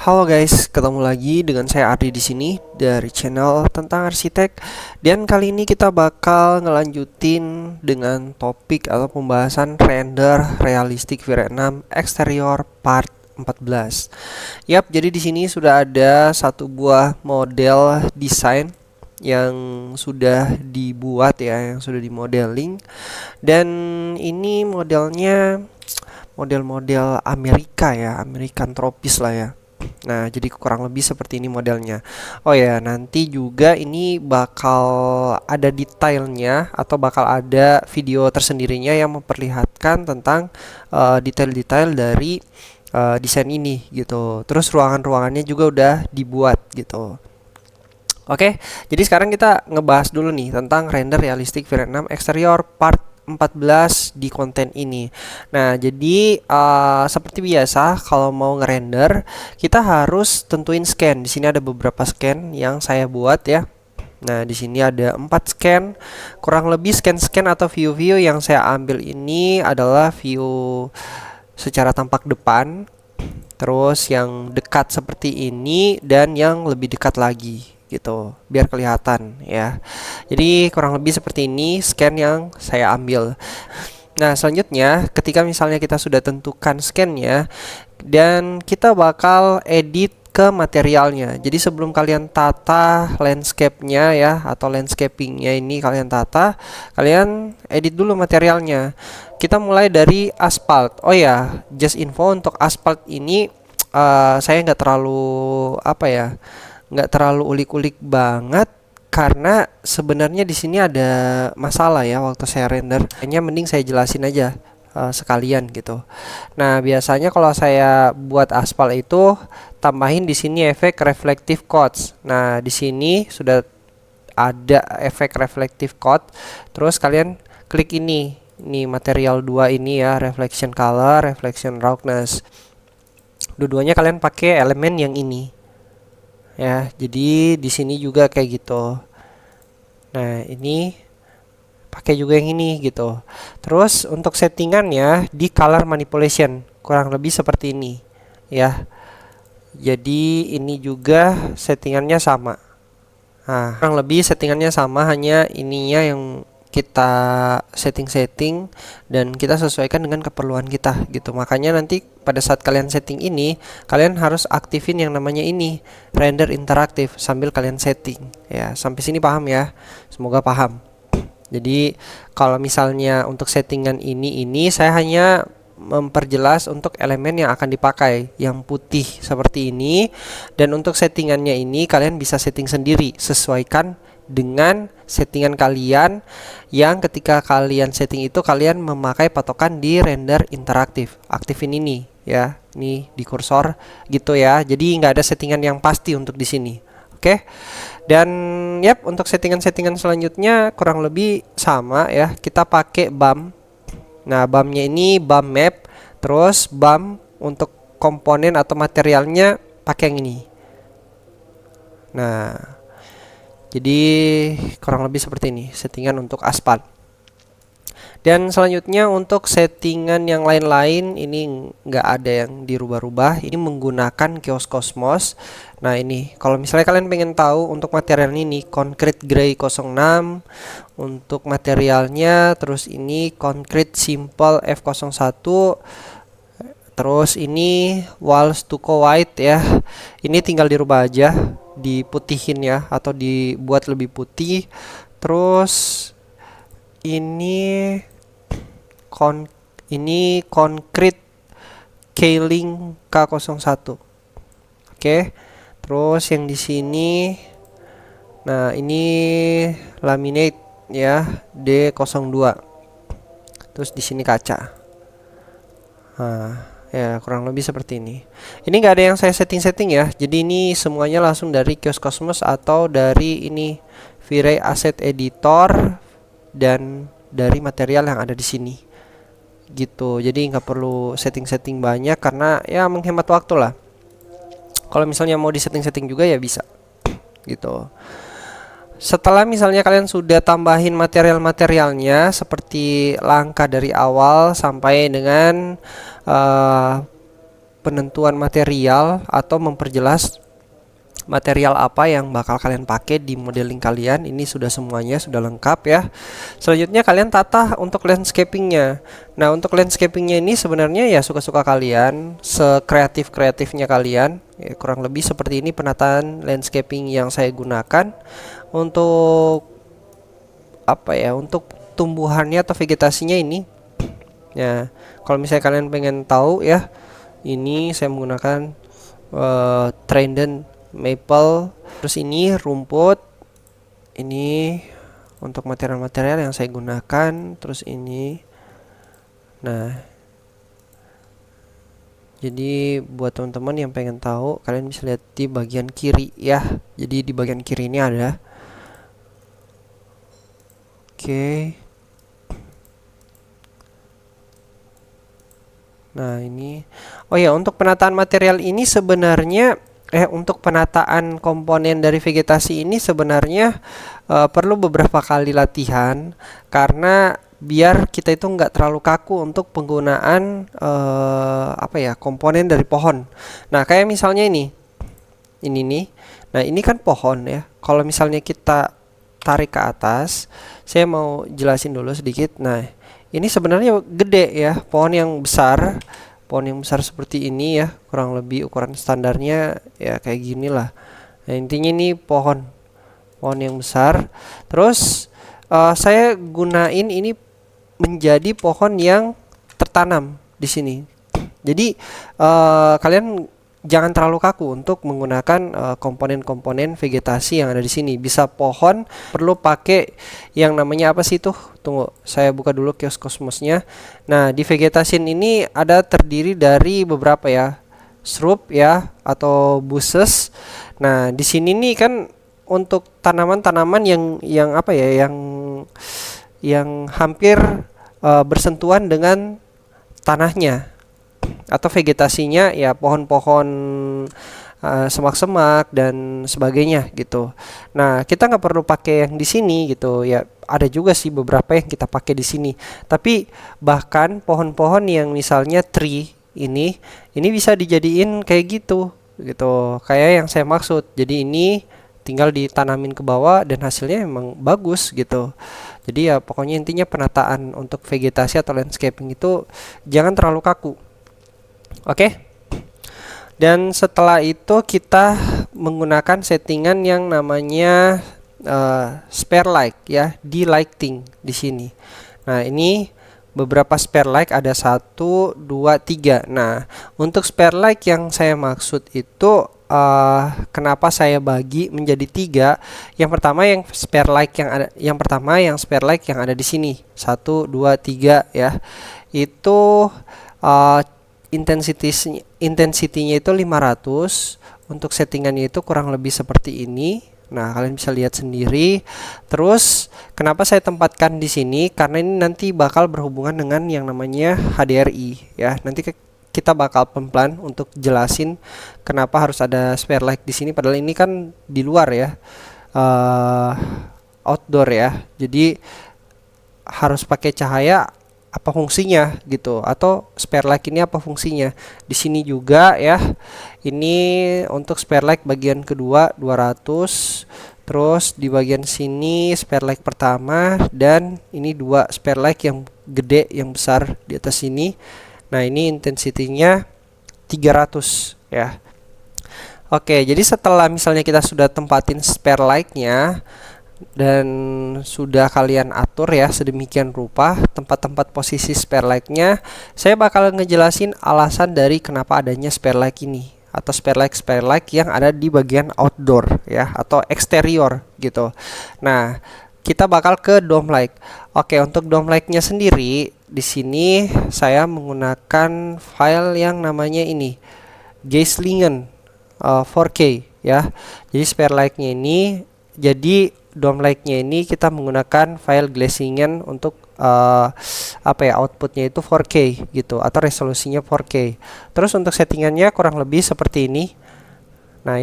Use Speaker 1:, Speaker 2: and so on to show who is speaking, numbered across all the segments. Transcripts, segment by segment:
Speaker 1: Halo guys, ketemu lagi dengan saya Ardi di sini dari channel tentang arsitek. Dan kali ini kita bakal ngelanjutin dengan topik atau pembahasan render realistik V6 eksterior part 14. Yap, jadi di sini sudah ada satu buah model desain yang sudah dibuat ya, yang sudah dimodeling. Dan ini modelnya model-model Amerika ya, American tropis lah ya. Nah, jadi kurang lebih seperti ini modelnya. Oh ya, nanti juga ini bakal ada detailnya atau bakal ada video tersendirinya yang memperlihatkan tentang detail-detail dari desain ini gitu. Terus ruangan-ruangannya juga udah dibuat gitu. Oke, jadi sekarang kita ngebahas dulu nih tentang render realistik V6 eksterior part 14 di konten ini. Nah, jadi seperti biasa kalau mau ngerender kita harus tentuin scan. Di sini ada beberapa scan yang saya buat ya. Nah, di sini ada 4 scan. Kurang lebih scan-scan atau view-view yang saya ambil ini adalah view secara tampak depan, terus yang dekat seperti ini dan yang lebih dekat lagi gitu, biar kelihatan ya. Jadi kurang lebih seperti ini scan yang saya ambil. Nah, selanjutnya ketika misalnya kita sudah tentukan scan-nya dan kita bakal edit ke materialnya. Jadi sebelum kalian tata landscape-nya ya atau landscaping-nya ini kalian tata, kalian edit dulu materialnya. Kita mulai dari aspal. Oh ya, just info untuk aspal ini saya nggak terlalu nggak terlalu ulik-ulik banget karena sebenarnya di sini ada masalah ya waktu saya render. Kayaknya mending saya jelasin aja sekalian gitu. Nah, biasanya kalau saya buat aspal itu tambahin di sini efek reflective coats. Nah, di sini sudah ada efek reflective coat. Terus kalian klik ini material 2 ini ya, reflection color, reflection roughness. Dua-duanya kalian pakai elemen yang ini. Ya, jadi di sini juga kayak gitu. Nah, ini pakai juga yang ini gitu. Terus untuk settingannya di color manipulation kurang lebih seperti ini ya. Jadi ini juga settingannya sama. Nah, kurang lebih settingannya sama, hanya ininya yang kita setting-setting dan kita sesuaikan dengan keperluan kita gitu. Makanya nanti pada saat kalian setting ini, kalian harus aktifin yang namanya ini render interaktif sambil kalian setting ya. Sampai sini paham ya? Semoga paham. Jadi kalau misalnya untuk settingan ini saya hanya memperjelas untuk elemen yang akan dipakai yang putih seperti ini, dan untuk settingannya ini kalian bisa setting sendiri, sesuaikan dengan settingan kalian yang ketika kalian setting itu kalian memakai patokan di render interaktif. Aktifin ini ya, nih di kursor gitu ya. Jadi nggak ada settingan yang pasti untuk di sini. Oke. Dan yap, untuk settingan-settingan selanjutnya kurang lebih sama ya. Kita pakai BAM. Nah, BAM-nya ini BAM map, terus BAM untuk komponen atau materialnya pakai yang ini. Nah, jadi kurang lebih seperti ini settingan untuk aspal. Dan selanjutnya untuk settingan yang lain-lain ini nggak ada yang dirubah-rubah. Ini menggunakan Chaos Cosmos. Nah, ini kalau misalnya kalian pengen tahu untuk material ini Concrete Gray 06 untuk materialnya, terus ini Concrete Simple F01, terus ini Wall Stucco White ya. Ini tinggal dirubah aja, diputihin ya atau dibuat lebih putih. Terus ini Concrete Kaling K01. Oke. Terus yang di sini, nah ini laminate ya D02. Terus di sini kaca. Nah, ya kurang lebih seperti ini. Ini nggak ada yang saya setting-setting ya. Jadi ini semuanya langsung dari Chaos Cosmos atau dari ini V-Ray Asset Editor dan dari material yang ada di sini. Gitu. Jadi nggak perlu setting-setting banyak karena ya menghemat waktu lah. Kalau misalnya mau di setting-setting juga ya bisa gitu. Setelah misalnya kalian sudah tambahin material-materialnya seperti langkah dari awal sampai dengan penentuan material atau memperjelas material apa yang bakal kalian pakai di modeling kalian. Ini sudah semuanya sudah lengkap ya. Selanjutnya kalian tata untuk landscapingnya. Nah, untuk landscapingnya ini sebenarnya ya suka-suka kalian, sekreatif-kreatifnya kalian ya, kurang lebih seperti ini penataan landscaping yang saya gunakan untuk apa ya, untuk tumbuhannya atau vegetasinya ini ya. Kalau misalnya kalian pengen tahu ya, ini saya menggunakan Trident maple, terus ini rumput, ini untuk material-material yang saya gunakan, terus ini. Nah, jadi buat teman-teman yang pengen tahu, kalian bisa lihat di bagian kiri ya. Jadi di bagian kiri ini ada. Oke. Nah, ini. Oh ya, untuk penataan material ini sebenarnya untuk penataan komponen dari vegetasi ini sebenarnya perlu beberapa kali latihan, karena biar kita itu nggak terlalu kaku untuk penggunaan apa ya, komponen dari pohon. Nah, kayak misalnya ini nih. Nah, ini kan pohon ya. Kalau misalnya kita tarik ke atas, saya mau jelasin dulu sedikit. Nah, ini sebenarnya gede ya, pohon yang besar. Pohon yang besar seperti ini ya, kurang lebih ukuran standarnya ya kayak gini lah. Nah, intinya ini pohon yang besar. Terus saya gunain ini menjadi pohon yang tertanam di sini. Jadi kalian jangan terlalu kaku untuk menggunakan komponen-komponen vegetasi yang ada di sini. Bisa pohon perlu pakai yang namanya apa sih tuh? Tunggu, saya buka dulu kios kosmosnya. Nah, di vegetasi ini ada terdiri dari beberapa ya, shrub ya atau bushes. Nah, di sini nih kan untuk tanaman-tanaman yang apa ya, yang hampir bersentuhan dengan tanahnya atau vegetasinya ya, pohon-pohon semak-semak dan sebagainya gitu. Nah, kita nggak perlu pakai yang di sini gitu ya. Ada juga sih beberapa yang kita pakai di sini. Tapi bahkan pohon-pohon yang misalnya tree ini bisa dijadiin kayak gitu. Kayak yang saya maksud. Jadi ini tinggal ditanamin ke bawah dan hasilnya emang bagus gitu. Jadi ya pokoknya intinya penataan untuk vegetasi atau landscaping itu jangan terlalu kaku. Oke. Dan setelah itu kita menggunakan settingan yang namanya spare light ya, di lighting di sini. Nah, ini beberapa spare light, ada 1, 2, 3. Nah, untuk spare light yang saya maksud itu kenapa saya bagi menjadi 3? Yang pertama yang spare light yang spare light yang ada di sini. 1, 2, 3 ya. Itu intensitinya itu 500. Untuk settingannya itu kurang lebih seperti ini. Nah, kalian bisa lihat sendiri. Terus, kenapa saya tempatkan di sini? Karena ini nanti bakal berhubungan dengan yang namanya HDRI ya. Nanti kita bakal pelan-pelan untuk jelasin kenapa harus ada spare light di sini. Padahal ini kan di luar ya, outdoor ya. Jadi harus pakai cahaya. Apa fungsinya gitu, atau spare light ini apa fungsinya di sini juga ya. Ini untuk spare light bagian kedua 200. Terus di bagian sini spare light pertama, dan ini 2 spare light yang gede yang besar di atas sini. Nah, ini intensitinya 300 ya. Oke, jadi setelah misalnya kita sudah tempatin spare lightnya dan sudah kalian atur ya sedemikian rupa tempat-tempat posisi spare light-nya, saya bakal ngejelasin alasan dari kenapa adanya spare light ini atau spare light yang ada di bagian outdoor ya atau eksterior gitu. Nah, kita bakal ke dome light. Oke, untuk dome light-nya sendiri di sini saya menggunakan file yang namanya ini Geislingen 4K ya. Jadi spare light-nya ini, jadi dome light-nya ini kita menggunakan file Geislingen untuk outputnya itu 4K gitu atau resolusinya 4K. Terus untuk settingannya kurang lebih seperti ini. Nah,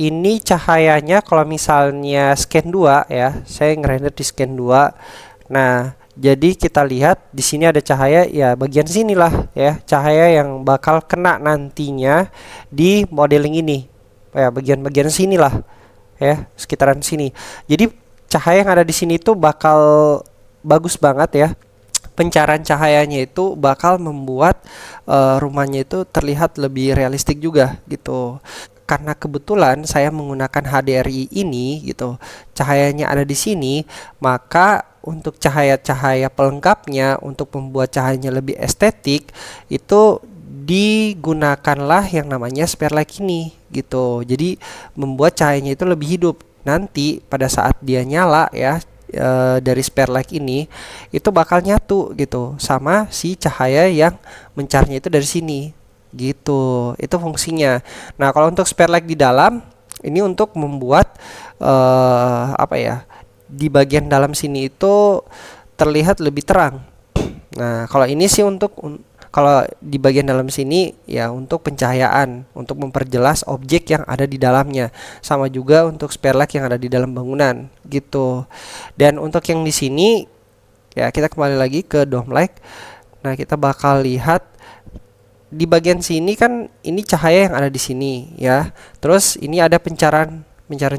Speaker 1: ini cahayanya kalau misalnya scan 2 ya, saya ngerender di scan 2. Nah, Jadi kita lihat di sini ada cahaya, ya bagian sinilah ya, cahaya yang bakal kena nantinya di modeling ini. Ya, bagian-bagian sinilah ya, sekitaran sini. Jadi cahaya yang ada di sini tuh bakal bagus banget ya. Pencaharian cahayanya itu bakal membuat rumahnya itu terlihat lebih realistik juga gitu. Karena kebetulan saya menggunakan HDRI ini gitu, cahayanya ada di sini, maka untuk cahaya-cahaya pelengkapnya untuk membuat cahayanya lebih estetik itu digunakanlah yang namanya spare light ini gitu. Jadi membuat cahayanya itu lebih hidup. Nanti pada saat dia nyala ya, dari spare light ini itu bakal nyatu gitu sama si cahaya yang mencarnya itu dari sini gitu. Itu fungsinya. Nah, kalau untuk spare light di dalam ini untuk membuat apa ya, di bagian dalam sini itu terlihat lebih terang. Nah, kalau ini sih untuk kalau di bagian dalam sini ya untuk pencahayaan, untuk memperjelas objek yang ada di dalamnya. Sama juga untuk spare light yang ada di dalam bangunan gitu. Dan untuk yang di sini ya kita kembali lagi ke dome light. Nah, kita bakal lihat di bagian sini kan ini cahaya yang ada di sini ya. Terus ini ada pencaharian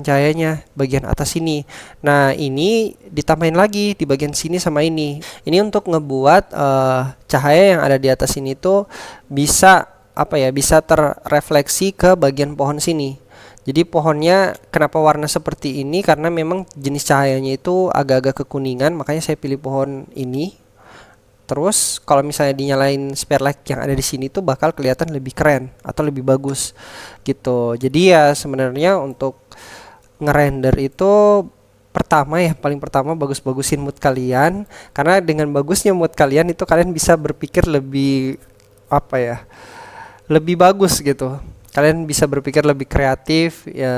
Speaker 1: cahayanya bagian atas sini. Nah, ini ditambahin lagi di bagian sini sama ini. Ini untuk ngebuat cahaya yang ada di atas sini tuh bisa apa ya? Bisa terrefleksi ke bagian pohon sini. Jadi pohonnya kenapa warna seperti ini? Karena memang jenis cahayanya itu agak-agak kekuningan, makanya saya pilih pohon ini. Terus kalau misalnya dinyalain spare light yang ada di sini tuh bakal kelihatan lebih keren atau lebih bagus gitu. Jadi ya sebenarnya untuk ngerender itu pertama ya, paling pertama bagus-bagusin mood kalian, karena dengan bagusnya mood kalian itu kalian bisa berpikir lebih apa ya, lebih bagus gitu. Kalian bisa berpikir lebih kreatif ya,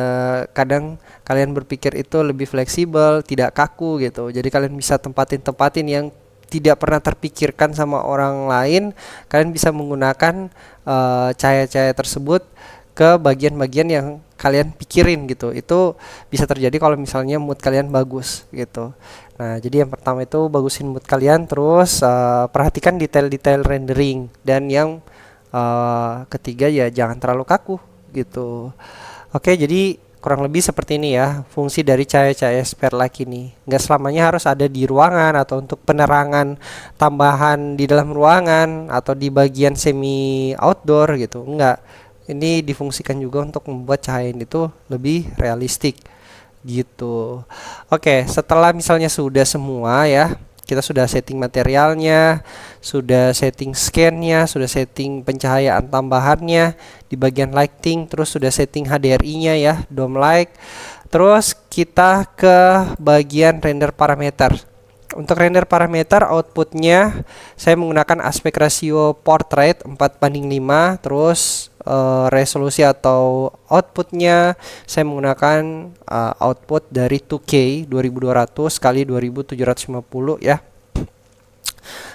Speaker 1: kadang kalian berpikir itu lebih fleksibel, tidak kaku gitu. Jadi kalian bisa tempatin yang tidak pernah terpikirkan sama orang lain. Kalian bisa menggunakan cahaya-cahaya tersebut ke bagian-bagian yang kalian pikirin gitu. Itu bisa terjadi kalau misalnya mood kalian bagus gitu. Nah, jadi yang pertama itu bagusin mood kalian, terus perhatikan detail-detail rendering, dan yang ketiga ya jangan terlalu kaku gitu. Oke, jadi kurang lebih seperti ini ya fungsi dari cahaya-cahaya spare light ini. Nggak selamanya harus ada di ruangan atau untuk penerangan tambahan di dalam ruangan atau di bagian semi outdoor gitu. Enggak. Ini difungsikan juga untuk membuat cahaya ini tuh lebih realistik gitu. Oke, setelah misalnya sudah semua ya, kita sudah setting materialnya, sudah setting scan-nya, sudah setting pencahayaan tambahannya di bagian lighting, terus sudah setting HDRI-nya ya, dome light. Terus kita ke bagian render parameter. Untuk render parameter outputnya saya menggunakan aspek ratio portrait 4:5, terus resolusi atau outputnya saya menggunakan output dari 2K 2200 kali 2750 ya.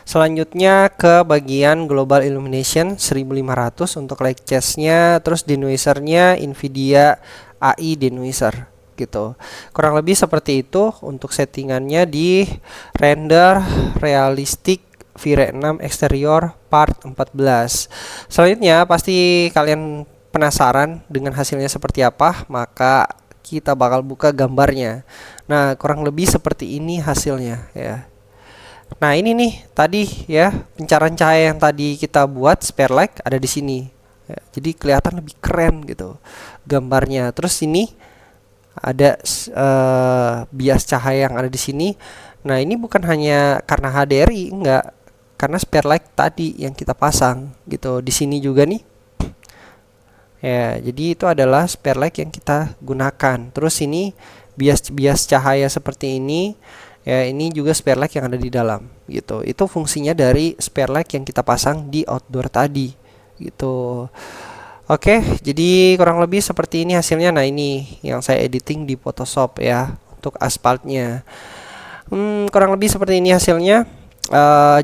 Speaker 1: Selanjutnya ke bagian global illumination 1500 untuk light chest-nya, terus denoiser-nya Nvidia AI denoiser gitu. Kurang lebih seperti itu untuk settingannya di render realistic V-Ray 6 exterior part 14. Selanjutnya pasti kalian penasaran dengan hasilnya seperti apa, maka kita bakal buka gambarnya. Nah, kurang lebih seperti ini hasilnya ya. Nah, ini nih tadi ya, pencaharian cahaya yang tadi kita buat spare light ada di sini. Ya, jadi kelihatan lebih keren gitu gambarnya. Terus ini ada bias cahaya yang ada di sini. Nah, ini bukan hanya karena HDRI, enggak, karena spare light tadi yang kita pasang gitu. Di sini juga nih. Ya, jadi itu adalah spare light yang kita gunakan. Terus ini bias cahaya seperti ini. Ya, ini juga spare light yang ada di dalam gitu. Itu fungsinya dari spare light yang kita pasang di outdoor tadi gitu. Oke, jadi kurang lebih seperti ini hasilnya. Nah, ini yang saya editing di Photoshop ya untuk aspaltnya. Kurang lebih seperti ini hasilnya.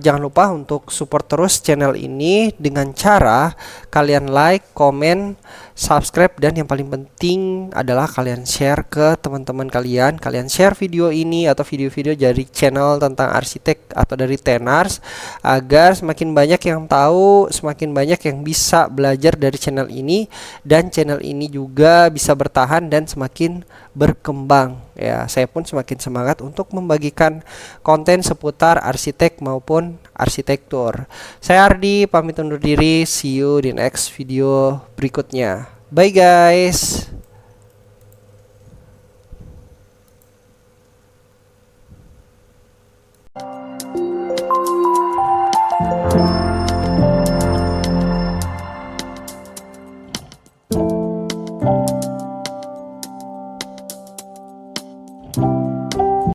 Speaker 1: Jangan lupa untuk support terus channel ini dengan cara kalian like, komen, subscribe, dan yang paling penting adalah kalian share ke teman-teman kalian. Kalian share video ini atau video-video dari channel tentang arsitek atau dari Tenars, agar semakin banyak yang tahu, semakin banyak yang bisa belajar dari channel ini, dan channel ini juga bisa bertahan dan semakin berkembang. Ya, saya pun semakin semangat untuk membagikan konten seputar arsitek maupun arsitektur. Saya Ardi, pamit undur diri. See you di next video berikutnya. Bye guys.